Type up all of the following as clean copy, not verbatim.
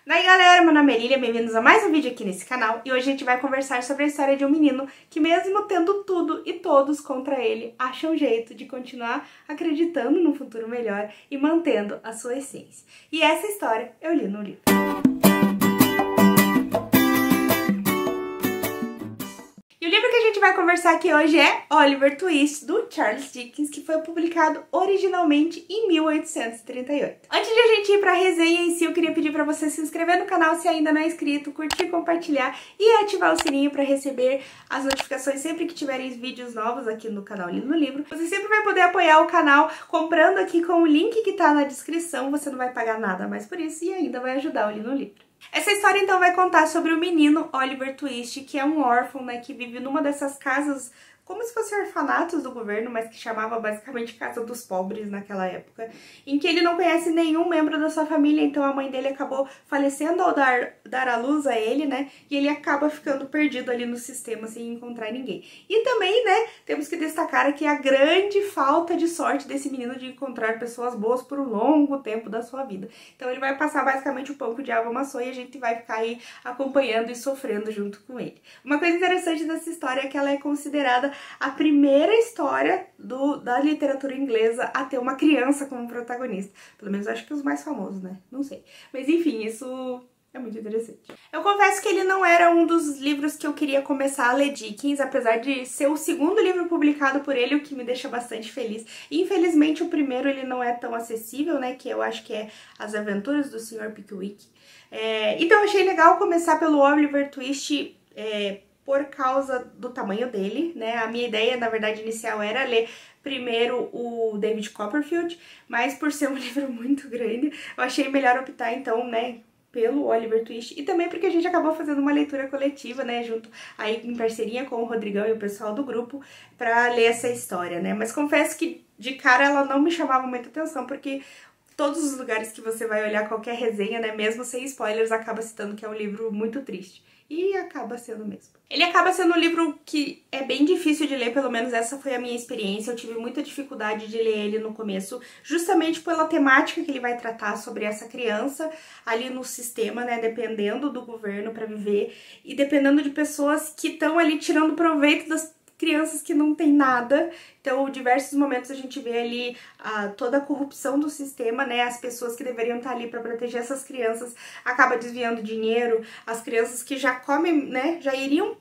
Daí galera, meu nome é Lilia, bem-vindos a mais um vídeo aqui nesse canal e hoje a gente vai conversar sobre a história de um menino que mesmo tendo tudo e todos contra ele, acha um jeito de continuar acreditando num futuro melhor e mantendo a sua essência. E essa história eu li no livro. E o livro que a gente vai conversar aqui hoje é Oliver Twist, do Charles Dickens, que foi publicado originalmente em 1838. Antes de a gente ir para a resenha em si, eu queria pedir para você se inscrever no canal se ainda não é inscrito, curtir, compartilhar e ativar o sininho para receber as notificações sempre que tiverem vídeos novos aqui no canal Li no Livro. Você sempre vai poder apoiar o canal comprando aqui com o link que tá na descrição, você não vai pagar nada mais por isso e ainda vai ajudar o Li no Livro. Essa história então vai contar sobre o menino Oliver Twist, que é um órfão, né, que vive numa dessas casas como se fossem orfanatos do governo, mas que chamava basicamente Casa dos Pobres naquela época, em que ele não conhece nenhum membro da sua família, então a mãe dele acabou falecendo ao dar à luz a ele, né, e ele acaba ficando perdido ali no sistema sem encontrar ninguém. E também, né, temos que destacar aqui a grande falta de sorte desse menino de encontrar pessoas boas por um longo tempo da sua vida. Então ele vai passar basicamente o pão que o diabo amassou e a gente vai ficar aí acompanhando e sofrendo junto com ele. Uma coisa interessante dessa história é que ela é considerada a primeira história da literatura inglesa a ter uma criança como protagonista. Pelo menos acho que os mais famosos, né? Não sei. Mas enfim, isso é muito interessante. Eu confesso que ele não era um dos livros que eu queria começar a ler Dickens, apesar de ser o segundo livro publicado por ele, o que me deixa bastante feliz. Infelizmente o primeiro ele não é tão acessível, né? Que eu acho que é As Aventuras do Sr. Pickwick. Então eu achei legal começar pelo Oliver Twist, por causa do tamanho dele, né? A minha ideia, na verdade, inicial era ler primeiro o David Copperfield, mas por ser um livro muito grande, eu achei melhor optar, então, né, pelo Oliver Twist, e também porque a gente acabou fazendo uma leitura coletiva, né, junto aí em parceria com o Rodrigão e o pessoal do grupo, pra ler essa história, né? Mas confesso que de cara ela não me chamava muita atenção, porque todos os lugares que você vai olhar qualquer resenha, né, mesmo sem spoilers, acaba citando que é um livro muito triste. E acaba sendo mesmo. Ele acaba sendo um livro que é bem difícil de ler, pelo menos essa foi a minha experiência. Eu tive muita dificuldade de ler ele no começo, justamente pela temática que ele vai tratar sobre essa criança ali no sistema, né, dependendo do governo para viver e dependendo de pessoas que estão ali tirando proveito das crianças que não tem nada. Então, em diversos momentos a gente vê ali toda a corrupção do sistema, né? As pessoas que deveriam estar ali para proteger essas crianças acabam desviando dinheiro, as crianças que já comem, né, já iriam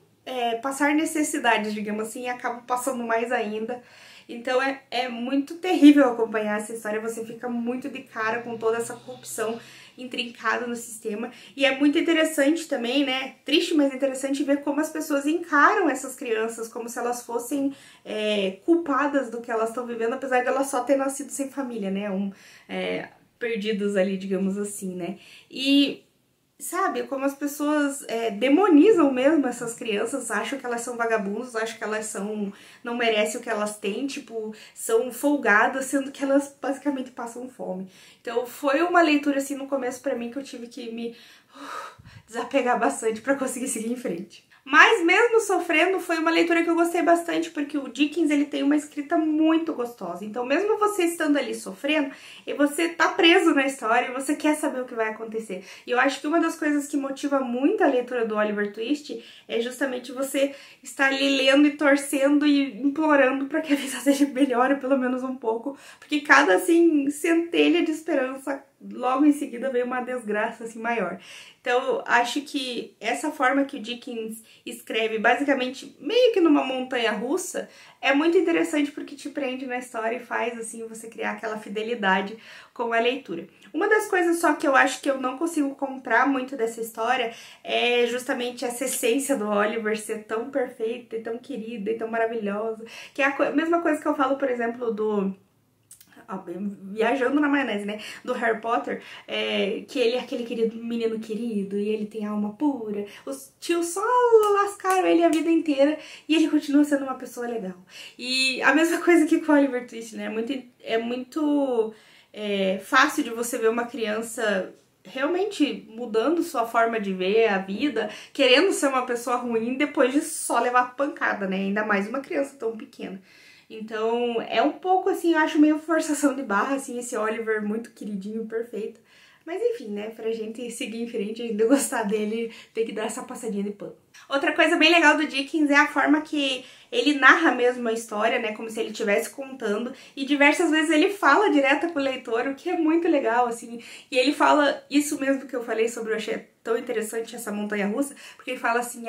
passar necessidades, digamos assim, e acabam passando mais ainda. Então é muito terrível acompanhar essa história, você fica muito de cara com toda essa corrupção intrincada no sistema. E é muito interessante também, né, triste, mas interessante ver como as pessoas encaram essas crianças, como se elas fossem culpadas do que elas estão vivendo, apesar de elas só ter nascido sem família, né, perdidos ali, digamos assim, né. E sabe, como as pessoas demonizam mesmo essas crianças, acham que elas são vagabundos, acham que elas não merecem o que elas têm, tipo, são folgadas, sendo que elas basicamente passam fome. Então foi uma leitura, assim, no começo pra mim que eu tive que me desapegar bastante pra conseguir seguir em frente. Mas mesmo sofrendo, foi uma leitura que eu gostei bastante, porque o Dickens, ele tem uma escrita muito gostosa. Então, mesmo você estando ali sofrendo, e você tá preso na história, e você quer saber o que vai acontecer. E eu acho que uma das coisas que motiva muito a leitura do Oliver Twist é justamente você estar ali lendo e torcendo e implorando para que a vida seja melhor, pelo menos um pouco. Porque cada, assim, centelha de esperança, logo em seguida vem uma desgraça, assim, maior. Então, acho que essa forma que o Dickens escreve, basicamente, meio que numa montanha-russa, é muito interessante porque te prende na história e faz, assim, você criar aquela fidelidade com a leitura. Uma das coisas só que eu acho que eu não consigo comprar muito dessa história é justamente essa essência do Oliver ser tão perfeita e tão querida e tão maravilhosa, que é a mesma coisa que eu falo, por exemplo, viajando na maionese, né, do Harry Potter, que ele é aquele menino querido e ele tem alma pura, os tios só lascaram ele a vida inteira e ele continua sendo uma pessoa legal. E a mesma coisa que com o Oliver Twist, né, é muito fácil de você ver uma criança realmente mudando sua forma de ver a vida, querendo ser uma pessoa ruim depois de só levar pancada, né, ainda mais uma criança tão pequena. Então, é um pouco assim, eu acho meio forçação de barra, assim, esse Oliver muito queridinho, perfeito. Mas enfim, né, pra gente seguir em frente, a gente gostar dele, tem que dar essa passadinha de pano. Outra coisa bem legal do Dickens é a forma que ele narra mesmo a história, né, como se ele estivesse contando, e diversas vezes ele fala direto pro leitor, o que é muito legal, assim, e ele fala isso mesmo que eu falei sobre, eu achei tão interessante essa montanha-russa, porque ele fala assim,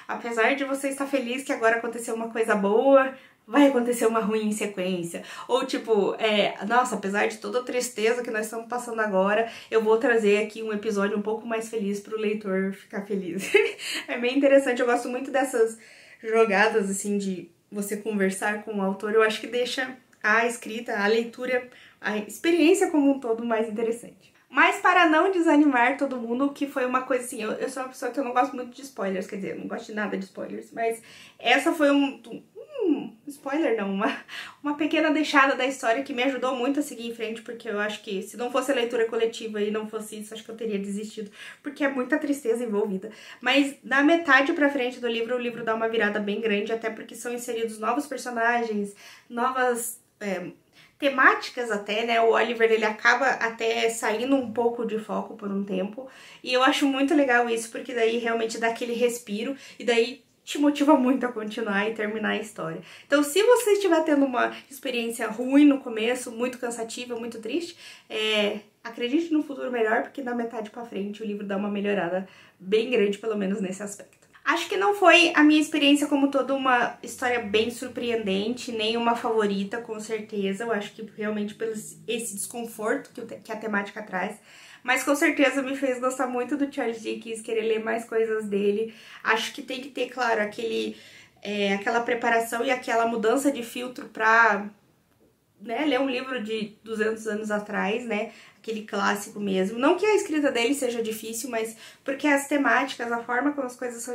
apesar de você estar feliz que agora aconteceu uma coisa boa, vai acontecer uma ruim em sequência. Ou tipo, nossa, apesar de toda a tristeza que nós estamos passando agora, eu vou trazer aqui um episódio um pouco mais feliz pro leitor ficar feliz. É bem interessante, eu gosto muito dessas jogadas, assim, de você conversar com o autor. Eu acho que deixa a escrita, a leitura, a experiência como um todo mais interessante. Mas para não desanimar todo mundo, que foi uma coisa assim, eu sou uma pessoa que eu não gosto muito de spoilers, quer dizer, eu não gosto de nada de spoilers, mas essa foi spoiler não, uma pequena deixada da história que me ajudou muito a seguir em frente, porque eu acho que se não fosse a leitura coletiva e não fosse isso, acho que eu teria desistido, porque é muita tristeza envolvida. Mas da metade pra frente do livro, o livro dá uma virada bem grande, até porque são inseridos novos personagens, novas temáticas até, né? O Oliver, ele acaba até saindo um pouco de foco por um tempo, e eu acho muito legal isso, porque daí realmente dá aquele respiro, e daí te motiva muito a continuar e terminar a história. Então, se você estiver tendo uma experiência ruim no começo, muito cansativa, muito triste, acredite no futuro melhor, porque da metade pra frente o livro dá uma melhorada bem grande, pelo menos nesse aspecto. Acho que não foi a minha experiência como toda uma história bem surpreendente, nem uma favorita, com certeza. Eu acho que realmente pelo esse desconforto que a temática traz. Mas com certeza me fez gostar muito do Charles Dickens, querer ler mais coisas dele. Acho que tem que ter, claro, aquela preparação e aquela mudança de filtro pra, né, ler um livro de 200 anos atrás, né, aquele clássico mesmo. Não que a escrita dele seja difícil, mas porque as temáticas, a forma como as coisas são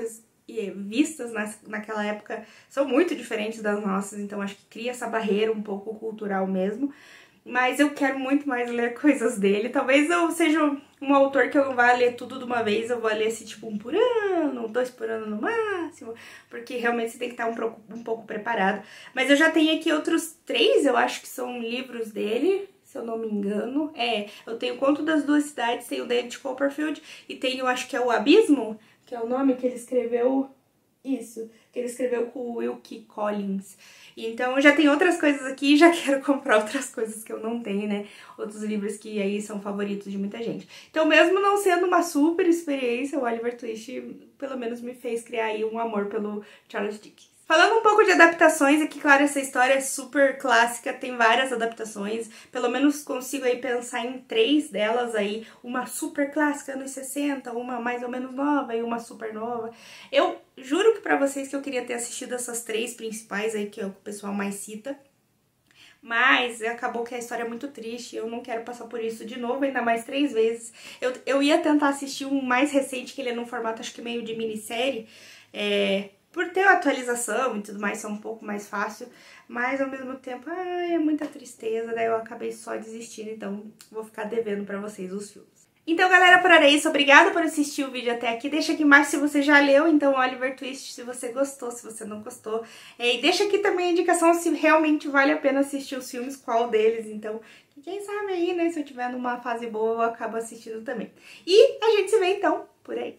vistas naquela época são muito diferentes das nossas, então acho que cria essa barreira um pouco cultural mesmo. Mas eu quero muito mais ler coisas dele. Talvez eu seja um autor que eu não vá ler tudo de uma vez, eu vou ler esse tipo 1 por ano, 2 por ano no máximo, porque realmente você tem que estar um pouco preparado. Mas eu já tenho aqui outros 3, eu acho que são livros dele, se eu não me engano. Eu tenho o Conto das Duas Cidades, tenho o David Copperfield e tenho, acho que é o Abismo, que é o nome que ele escreveu. Isso, que ele escreveu com o Wilkie Collins. Então eu já tenho outras coisas aqui e já quero comprar outras coisas que eu não tenho, né? Outros livros que aí são favoritos de muita gente. Então mesmo não sendo uma super experiência, o Oliver Twist pelo menos me fez criar aí um amor pelo Charles Dickens. Falando um pouco de adaptações, aqui, claro, essa história é super clássica, tem várias adaptações, pelo menos consigo aí pensar em 3 delas aí, uma super clássica anos 60, uma mais ou menos nova e uma super nova. Eu juro que pra vocês que eu queria ter assistido essas 3 principais aí, que é o que o pessoal mais cita, mas acabou que a história é muito triste, eu não quero passar por isso de novo, ainda mais 3 vezes. Eu ia tentar assistir um mais recente, que ele é num formato, acho que meio de minissérie, por ter a atualização e tudo mais, é um pouco mais fácil, mas ao mesmo tempo, é muita tristeza, daí eu acabei só desistindo, então vou ficar devendo pra vocês os filmes. Então, galera, por era isso. Obrigada por assistir o vídeo até aqui. Deixa aqui embaixo se você já leu, então, Oliver Twist, se você gostou, se você não gostou. E deixa aqui também a indicação se realmente vale a pena assistir os filmes, qual deles. Então, quem sabe aí, né, se eu tiver numa fase boa, eu acabo assistindo também. E a gente se vê, então, por aí.